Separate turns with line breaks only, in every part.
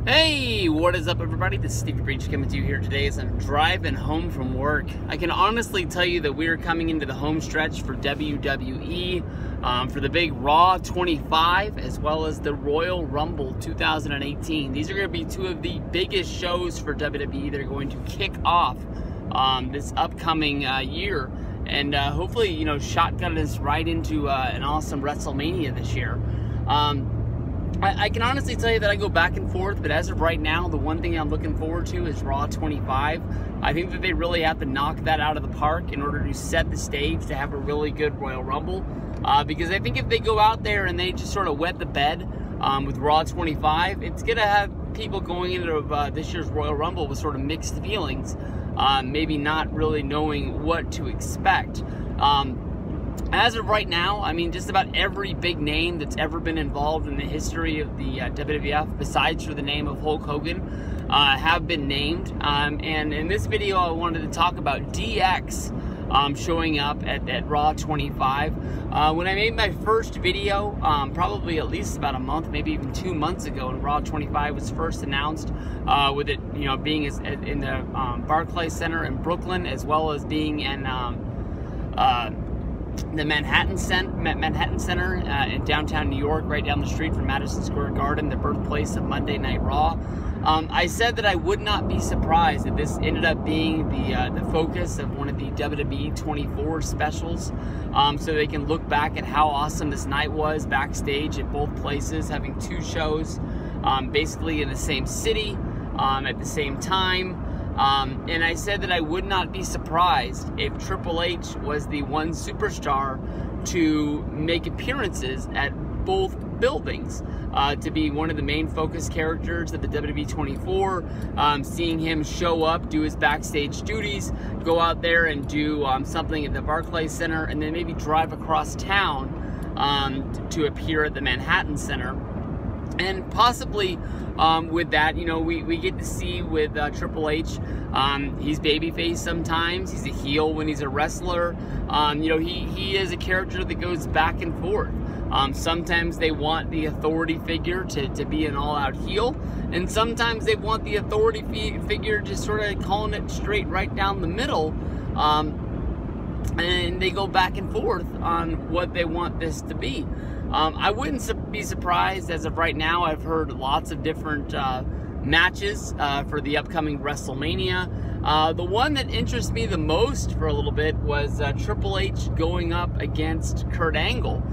Hey, what is up everybody? This is Stevie Breach coming to you here today as I'm driving home from work. I can honestly tell you that we're coming into the home stretch for WWE, for the big Raw 25 as well as the Royal Rumble 2018. These are going to be two of the biggest shows for WWE that are going to kick off this upcoming year. And hopefully, shotgun us right into an awesome WrestleMania this year. I can honestly tell you that I go back and forth, but as of right now, the one thing I'm looking forward to is Raw 25. I think that they really have to knock that out of the park in order to set the stage to have a really good Royal Rumble. Because I think if they go out there and they just sort of wet the bed with Raw 25, it's going to have people going into this year's Royal Rumble with sort of mixed feelings, maybe not really knowing what to expect. As of right now, I mean, just about every big name that's ever been involved in the history of the WWF, besides for the name of Hulk Hogan, have been named. And in this video, I wanted to talk about DX showing up at Raw 25. When I made my first video, probably at least about a month, maybe even 2 months ago, when Raw 25 was first announced, with it, being in the Barclays Center in Brooklyn, as well as being in the Manhattan Center in downtown New York, right down the street from Madison Square Garden, the birthplace of Monday Night Raw. I said that I would not be surprised if this ended up being the focus of one of the WWE 24 specials, so they can look back at how awesome this night was backstage at both places, having two shows basically in the same city at the same time. And I said that I would not be surprised if Triple H was the one superstar to make appearances at both buildings, to be one of the main focus characters of the WWE 24, seeing him show up, do his backstage duties, go out there and do something at the Barclays Center, and then maybe drive across town to appear at the Manhattan Center. And possibly with that, we get to see with Triple H, he's babyface sometimes, he's a heel when he's a wrestler. He is a character that goes back and forth. Sometimes they want the authority figure to be an all-out heel, and sometimes they want the authority figure just sort of calling it straight right down the middle. And they go back and forth on what they want this to be. I wouldn't be surprised. As of right now, I've heard lots of different matches for the upcoming WrestleMania. The one that interests me the most for a little bit was Triple H going up against Kurt Angle.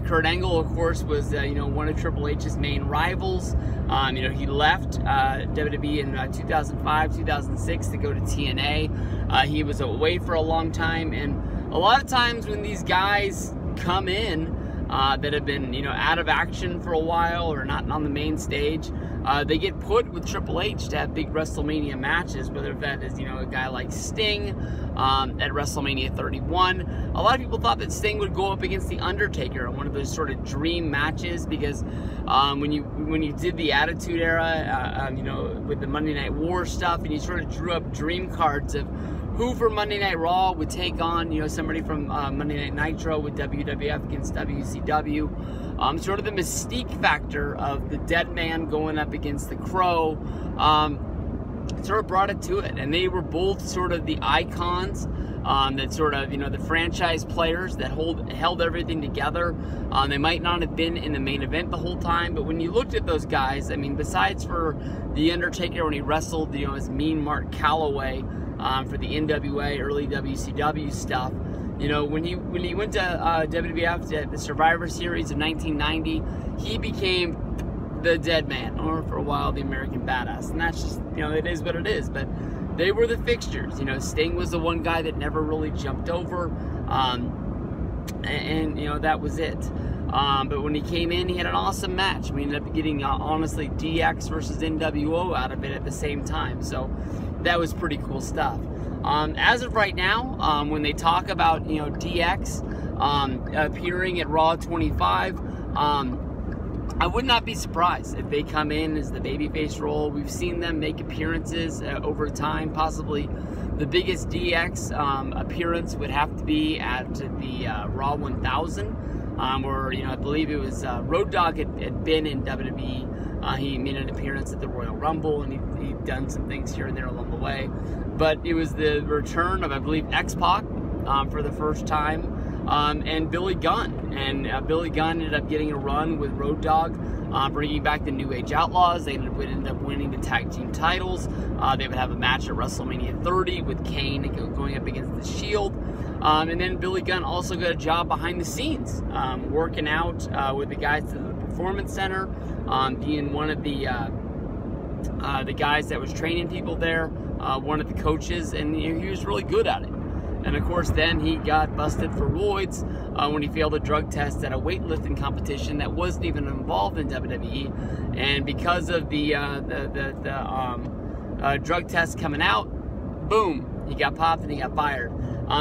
Kurt Angle, of course, was one of Triple H's main rivals. He left WWE in 2005, 2006 to go to TNA. He was away for a long time, and a lot of times when these guys come in that have been out of action for a while or not on the main stage, they get put with Triple H to have big WrestleMania matches, whether that is a guy like Sting at WrestleMania 31. A lot of people thought that Sting would go up against the Undertaker in one of those sort of dream matches, because when you did the Attitude Era, with the Monday Night War stuff, and you sort of drew up dream cards of who for Monday Night Raw would take on, somebody from Monday Night Nitro with WWF against WCW. Sort of the mystique factor of the Dead Man going up against the Crow sort of brought it to it. And they were both sort of the icons that sort of, the franchise players that held everything together. They might not have been in the main event the whole time, but when you looked at those guys, I mean, besides for the Undertaker when he wrestled, as Mean Mark Calloway, for the NWA, early WCW stuff. When he went to WWF at the Survivor Series of 1990, he became the Dead Man, or for a while the American Badass, and that's just it is what it is. But they were the fixtures. Sting was the one guy that never really jumped over, and that was it. But when he came in, he had an awesome match. We ended up getting honestly DX versus NWO out of it at the same time, so that was pretty cool stuff. As of right now, when they talk about DX appearing at Raw 25, I would not be surprised if they come in as the babyface role. We've seen them make appearances over time. Possibly the biggest DX appearance would have to be at the Raw 1000, where I believe it was Road Dogg had been in WWE He made an appearance at the Royal Rumble, and he'd done some things here and there along the way. But it was the return of, I believe, X-Pac for the first time, and Billy Gunn. And Billy Gunn ended up getting a run with Road Dogg, bringing back the New Age Outlaws. They ended up winning the tag team titles. They would have a match at WrestleMania 30 with Kane going up against the Shield. And then Billy Gunn also got a job behind the scenes, working out with the guys at the Performance Center, being one of the guys that was training people there, one of the coaches, and he was really good at it. And of course, then he got busted for roids when he failed a drug test at a weightlifting competition that wasn't even involved in WWE. And because of the drug test coming out, boom, he got popped and he got fired.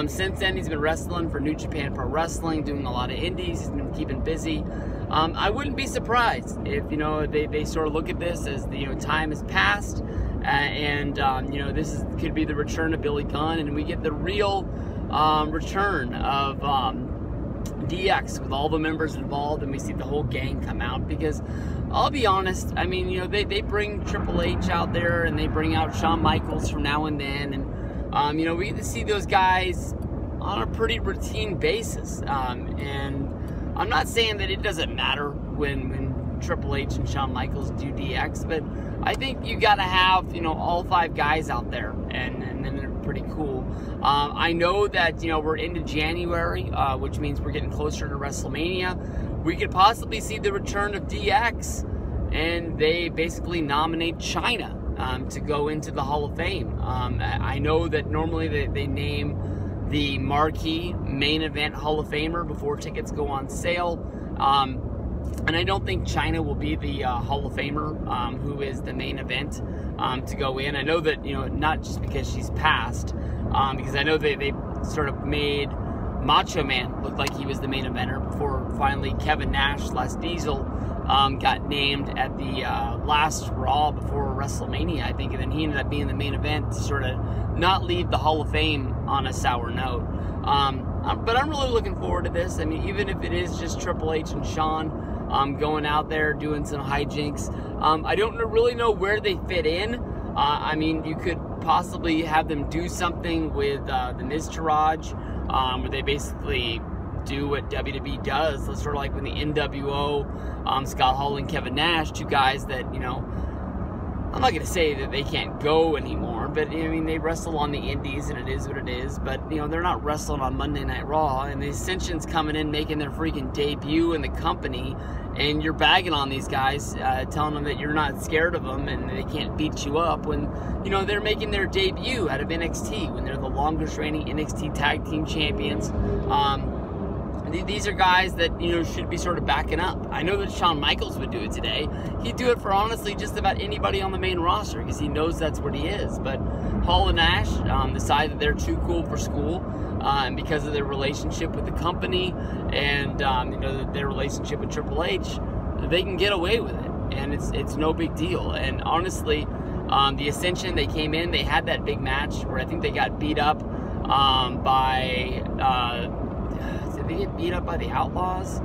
Since then, he's been wrestling for New Japan Pro Wrestling, doing a lot of indies. He's been keeping busy. I wouldn't be surprised if, they sort of look at this as time has passed, and this could be the return of Billy Gunn, and we get the real return of DX with all the members involved, and we see the whole gang come out. Because I'll be honest, I mean, they bring Triple H out there, and they bring out Shawn Michaels from now and then, and we get to see those guys on a pretty routine basis, and I'm not saying that it doesn't matter when Triple H and Shawn Michaels do DX, but I think you got to have, all 5 guys out there, and then they're pretty cool. I know that, we're into January, which means we're getting closer to WrestleMania. We could possibly see the return of DX, and they basically nominate China to go into the Hall of Fame. I know that normally they name the marquee main event Hall of Famer before tickets go on sale. And I don't think China will be the Hall of Famer who is the main event to go in. I know that, not just because she's passed, because I know they sort of made Macho Man look like he was the main eventer before finally Kevin Nash / Diesel got named at the last Raw before WrestleMania, I think, and then he ended up being the main event to sort of not leave the Hall of Fame on a sour note. But I'm really looking forward to this. I mean, even if it is just Triple H and Shawn going out there doing some hijinks, I don't really know where they fit in. I mean, you could possibly have them do something with the Miztourage, where they basically do what WWE does. It's sort of like when the NWO, Scott Hall and Kevin Nash, 2 guys that, I'm not going to say that they can't go anymore, but I mean, they wrestle on the indies, and it is what it is. But they're not wrestling on Monday Night Raw, and the Ascension's coming in making their freaking debut in the company, and you're bagging on these guys, telling them that you're not scared of them and they can't beat you up when they're making their debut out of NXT, when they're the longest reigning NXT Tag Team Champions. These are guys that, should be sort of backing up. I know that Shawn Michaels would do it today. He'd do it for, honestly, just about anybody on the main roster because he knows that's what he is. But Hall and Nash decide that they're too cool for school, and because of their relationship with the company and, their relationship with Triple H, they can get away with it. And it's no big deal. And honestly, the Ascension, they came in, they had that big match where I think they got beat up by... did they get beat up by the Outlaws?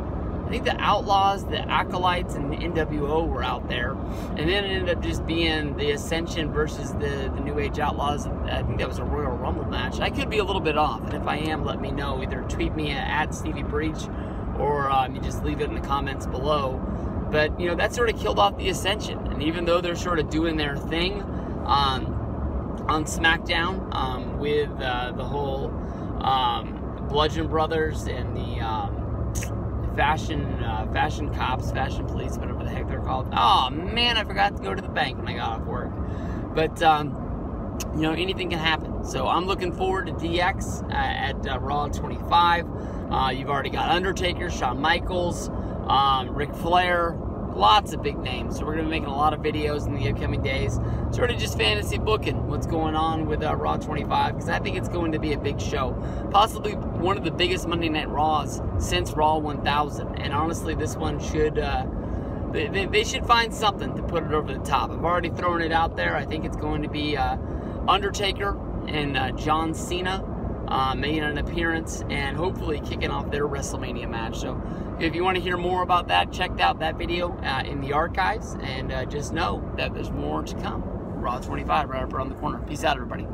I think the Outlaws, the Acolytes, and the NWO were out there. And then it ended up just being the Ascension versus the New Age Outlaws. I think that was a Royal Rumble match. I could be a little bit off, and if I am, let me know. Either tweet me at Stevie Breach, or you just leave it in the comments below. But, that sort of killed off the Ascension. And even though they're sort of doing their thing on SmackDown with the whole... Bludgeon Brothers and the fashion cops, fashion police, whatever the heck they're called. Oh man, I forgot to go to the bank when I got off work. But anything can happen. So I'm looking forward to DX at Raw 25. You've already got Undertaker, Shawn Michaels, Ric Flair. Lots of big names. So we're going to be making a lot of videos in the upcoming days. Sort of just fantasy booking what's going on with Raw 25, because I think it's going to be a big show. Possibly one of the biggest Monday Night Raws since Raw 1000. And honestly, this one should... they should find something to put it over the top. I've already thrown it out there. I think it's going to be Undertaker and John Cena making an appearance and hopefully kicking off their WrestleMania match. So if you want to hear more about that, check out that video in the archives, and just know that there's more to come. Raw 25 right up around the corner. Peace out, everybody.